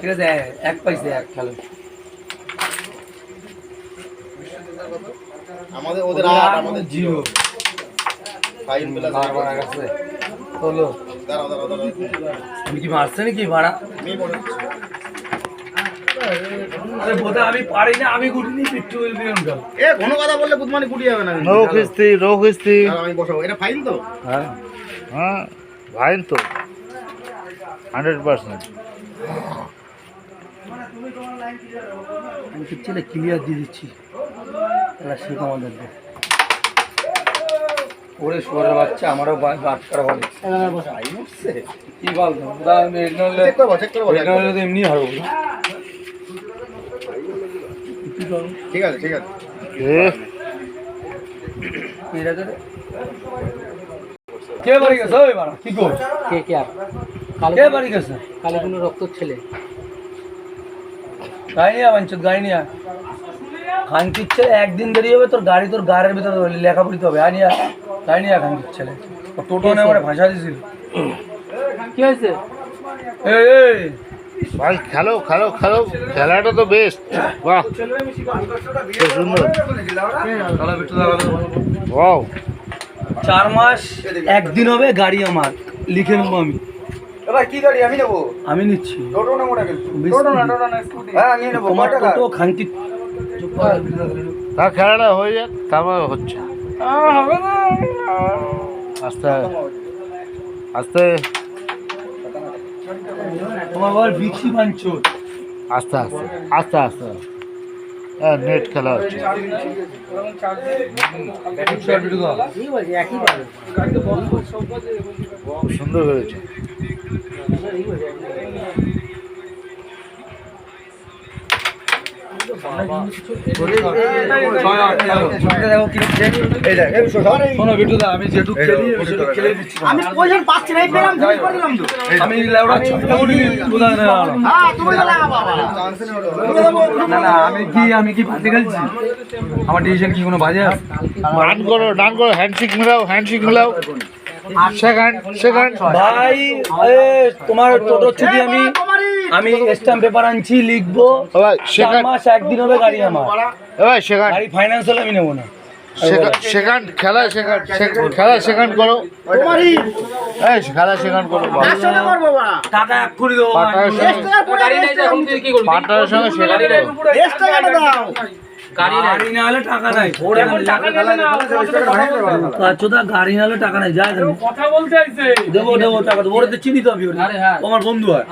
ঠিক আছে, এক পাইছে এক খেলো। আমাদের ওদের 8 আমাদের 0 ফাইন প্লাস বারবার আছে হলো। আমি কি মারছে নাকি ভাড়া? আমি মনে আরে বোধা আমি পারি না, আমি গুটিনি পিট্টু বলবি ওটা। এ কোনো কথা বললে বুধমানি গুটি যাবে না। নো কিস্তি আমি বসাবো, এটা ফাইন তো? হ্যাঁ হ্যাঁ ভাই তো 100%। আমি কিচ্ছু ক্লিয়ার দিয়ে দিচ্ছি, এরা শিখ আমাদের। ওরে শোয়ারের বাচ্চা, আমারও বাদ করা হবে কি বল এমনি হারবো। ঠিক আছে ঠিক আছে। কে বাড়ি গেছে ওই বাড়া? কি কর কে কে আর কে বাড়ি গেছে? কালে কোনো রক্ত ছেলে গাড়ি নিয়ে বাঞ্চ, গাড়ি নিয়ে খান কিচ্ছে একদিন দেরি হবে তোর গাড়ি, তোর গাড়ির ভিতরে লেখা পড়িতে হবে। আনিয়া গাড়ি নিয়ে খান কিচ্ছেলে টোটো নিয়ে আমার ভাষা দিছিল। কি হয়েছে? এই ভাই খেলো খেলাটা তো বেস্ট। বাহ খুব সুন্দর। ওয়াও 4 মাস একদিন হবে গাড়ি আমার, লিখে নেবো আমি। এবার কি গাড়ি আমি নেবো? আমি নিচ্ছি টোটো না মোটর টোটো না স্কুটি। হ্যাঁ নিয়ে নেবো। তোমার টোটো খানকি তা খেলাটা হয়ে যাক, তারপর হচ্ছে আস্তে আস্তে তোমার বল বিক্সি বাঞ্চো। আস্তে আস্তে হ্যাঁ নেট খেলা হচ্ছে। কি বলছে একই পাবে সুন্দর হয়েছে। শোনো বিটুদা, আমি যেটুকু খেলি সেটুকু খেলে দিচ্ছি। আমি পয়সা পাচ্ছি না, এই পেলাম ধরে দিলাম তো। আমি লেওড়া ছুটে উঠি বুদা না। হ্যাঁ তুমি তো লাগা বাবা। না না, আমি কি বাজে খেলছি? আমার ডিসিশন কি কোনো বাজে আছে? ডান করো হ্যান্ডশেক মিলাও সেকেন্ড ভাই তোমার টোটো ছুটি, আমি স্ট্যাম্প পেপার আনছি, লিখবো। 4 মাস একদিন হবে গাড়ি আমার, গাড়ি ফাইন্যান্স হলে আমি নেবো না। সেকেন্ড খেলা সেকেন্ড করো। খেলা সেকেন্ড করো। টাকা এক করে দেবো। পার্টনারের সঙ্গে সেকেন্ড করো। গাড়ি না হলে টাকা নাই, গাড়ি না হলে টাকা নাই। যা কথা বলতে দেবো টাকা দেবো, ওরা তো চিনি তো আমি, আমার বন্ধু হয়।